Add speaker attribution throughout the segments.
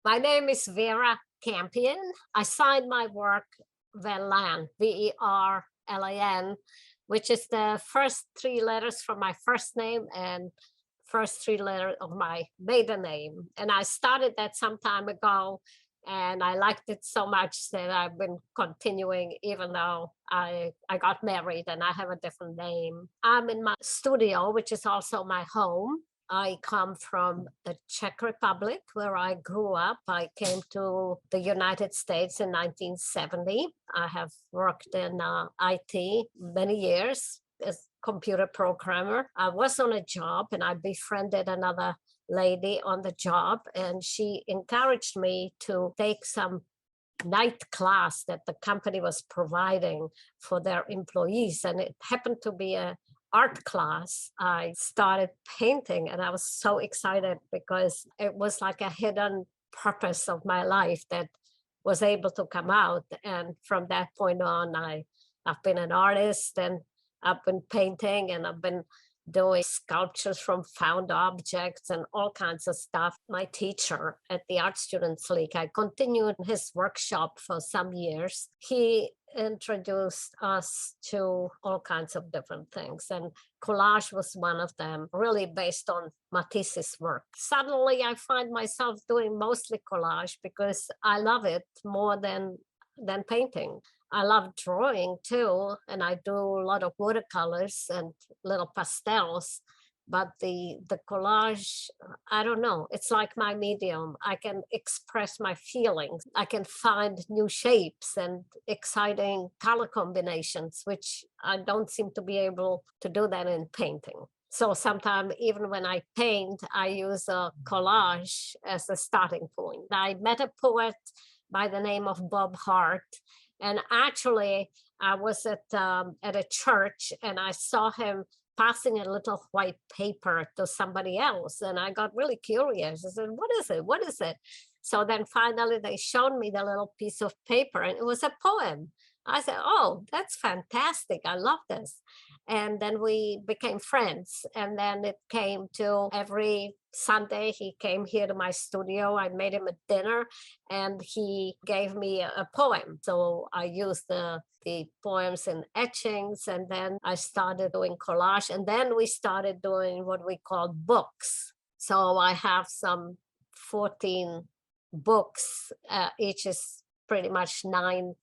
Speaker 1: My name is Vera Campion. I signed my work Verlan, Verlan, which is the first three letters from my first name and first three letters of my maiden name. And I started that some time ago, and I liked it so much that I've been continuing even though I got married and I have a different name. I'm in my studio, which is also my home. I come from the Czech Republic, where I grew up. I came to the United States in 1970. I have worked in IT many years as computer programmer. I was on a job and I befriended another lady on the job, and she encouraged me to take some night class that the company was providing for their employees. And it happened to be a art class. I started painting and I was so excited because it was like a hidden purpose of my life that was able to come out. And from that point on, I've been an artist, and I've been painting, and I've been doing sculptures from found objects and all kinds of stuff. My teacher at the Art Students League, I continued his workshop for some years. He introduced us to all kinds of different things, and collage was one of them, really based on Matisse's work. Suddenly I find myself doing mostly collage because I love it more than painting. I love drawing too, and I do a lot of watercolors and little pastels, but the collage, I don't know, it's like my medium. I can express my feelings. I can find new shapes and exciting color combinations, which I don't seem to be able to do that in painting. So sometimes even when I paint, I use a collage as a starting point. I met a poet by the name of Bob Hart. And actually, I was at a church and I saw him passing a little white paper to somebody else. And I got really curious. I said, what is it? What is it? So then finally they showed me the little piece of paper, and it was a poem. I said, oh, that's fantastic. I love this. And then we became friends. And then it came to every Sunday, he came here to my studio. I made him a dinner and he gave me a poem. So I used the poems in etchings, and then I started doing collage. And then we started doing what we call books. So I have some 14 books, each is pretty much 9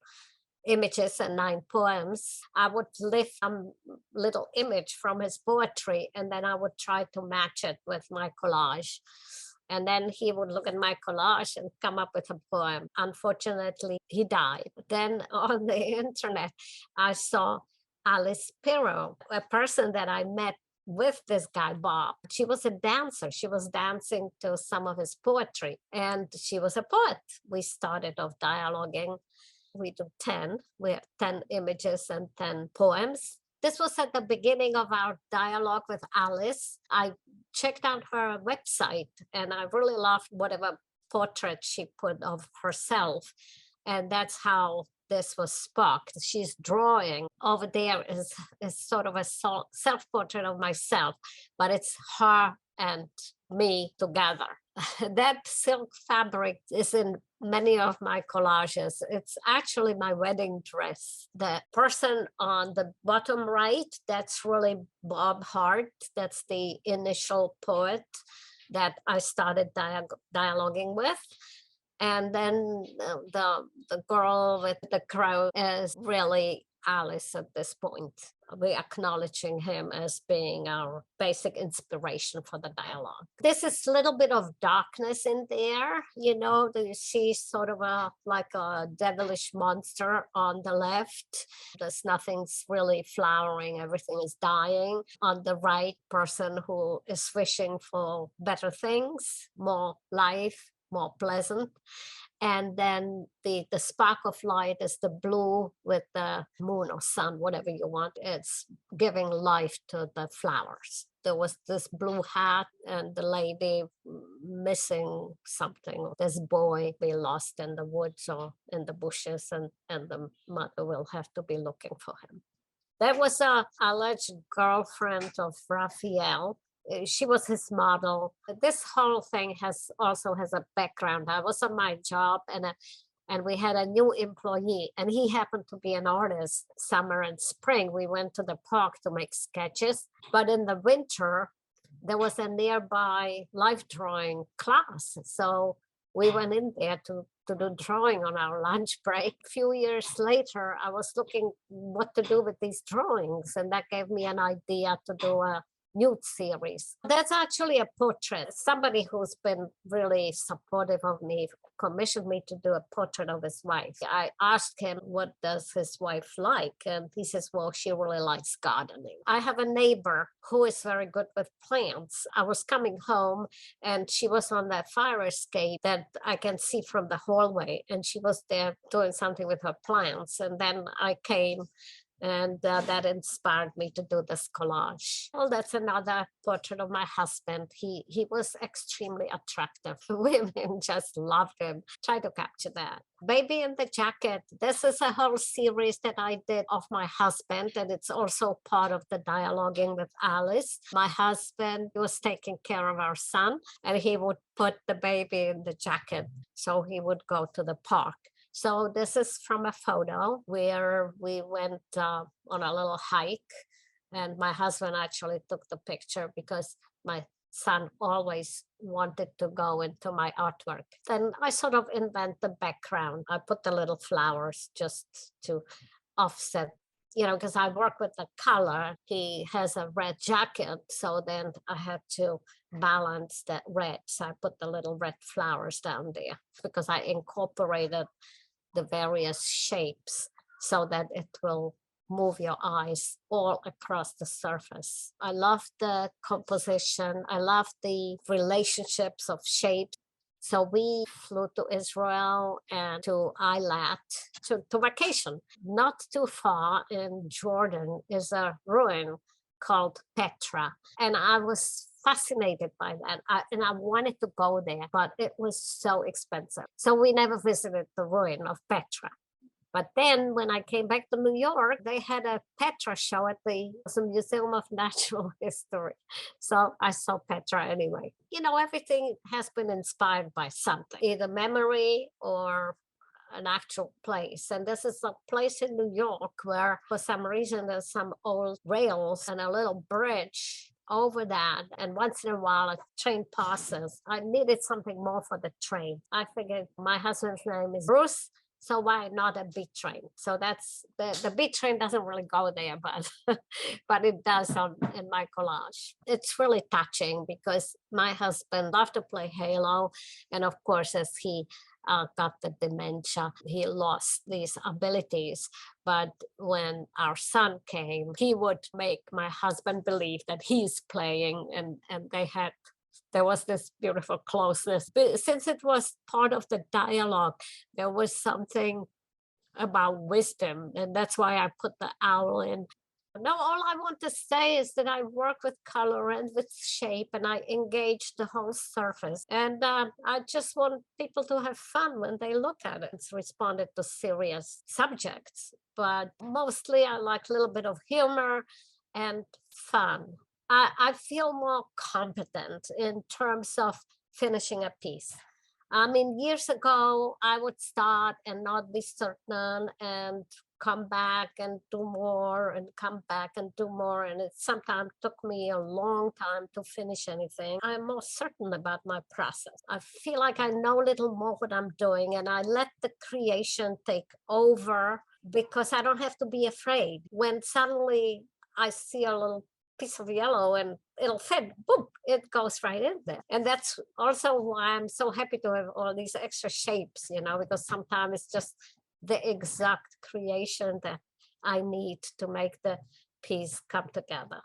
Speaker 1: images and 9 poems. I would lift some little image from his poetry, and then I would try to match it with my collage. And then he would look at my collage and come up with a poem. Unfortunately, he died. Then on the internet, I saw Alice Pirro, a person that I met with this guy, Bob. She was a dancer. She was dancing to some of his poetry, and she was a poet. We started off dialoguing. We do 10. We have 10 images and 10 poems. This was at the beginning of our dialogue with Alice. I checked out her website and I really loved whatever portrait she put of herself. And that's how this was sparked. She's drawing. Over there is sort of a self-portrait of myself, but it's her and me together. That silk fabric is in many of my collages. It's actually my wedding dress. The person on the bottom right, that's really Bob Hart. That's the initial poet that I started dialoguing with. And then the girl with the crow is really Alice at this point. We're acknowledging him as being our basic inspiration for the dialogue. This is a little bit of darkness in there. You know, you see sort of like a devilish monster on the left. There's nothing's really flowering. Everything is dying. On the right, person who is wishing for better things, more life, more pleasant. And then the spark of light is the blue with the moon or sun, whatever you want. It's giving life to the flowers. There was this blue hat and the lady missing something. This boy be lost in the woods or in the bushes, and the mother will have to be looking for him. There was a alleged girlfriend of Raphael She was his model. This whole thing also has a background. I was on my job, and we had a new employee, and he happened to be an artist. Summer and spring, we went to the park to make sketches, but in the winter, there was a nearby life drawing class. So we went in there to do drawing on our lunch break. A few years later, I was looking what to do with these drawings, and that gave me an idea to do a nude series. That's actually a portrait. Somebody who's been really supportive of me commissioned me to do a portrait of his wife. I asked him, what does his wife like? And he says, well, she really likes gardening. I have a neighbor who is very good with plants. I was coming home and she was on that fire escape that I can see from the hallway, and she was there doing something with her plants. And then I came, and that inspired me to do this collage. Well, that's another portrait of my husband. He was extremely attractive. Women just loved him. Try to capture that. Baby in the Jacket. This is a whole series that I did of my husband, and it's also part of the dialoguing with Alice. My husband was taking care of our son, and he would put the baby in the jacket so he would go to the park. So this is from a photo where we went on a little hike, and my husband actually took the picture because my son always wanted to go into my artwork. Then I sort of invent the background. I put the little flowers just to offset, because I work with the color. He has a red jacket, so then I had to balance that red. So I put the little red flowers down there because I incorporated the various shapes so that it will move your eyes all across the surface. I love the composition. I love the relationships of shapes. So we flew to Israel and to Eilat to vacation. Not too far in Jordan is a ruin called Petra. And I was fascinated by that. And I wanted to go there, but it was so expensive. So we never visited the ruin of Petra. But then when I came back to New York, they had a Petra show at the Museum of Natural History. So I saw Petra anyway. Everything has been inspired by something, either memory or an actual place. And this is a place in New York where for some reason there's some old rails and a little bridge over that, and once in a while a train passes. I needed something more for the train. I figured my husband's name is Bruce, so why not a beat train? So that's the beat train doesn't really go there, but but it does in my collage. It's really touching because my husband loved to play Halo, and of course as he got the dementia, he lost these abilities. But when our son came, he would make my husband believe that he's playing, and there was this beautiful closeness. But since it was part of the dialogue, there was something about wisdom, and that's why I put the owl in. No, all I want to say is that I work with color and with shape, and I engage the whole surface. And I just want people to have fun when they look at it. It's responded to serious subjects, but mostly I like a little bit of humor and fun. I feel more competent in terms of finishing a piece. I mean, years ago, I would start and not be certain and come back and do more and come back and do more. And it sometimes took me a long time to finish anything. I'm more certain about my process. I feel like I know a little more what I'm doing, and I let the creation take over because I don't have to be afraid. When suddenly I see a little piece of yellow and it'll fit, boom, it goes right in there. And that's also why I'm so happy to have all these extra shapes, because sometimes it's just the exact creation that I need to make the piece come together.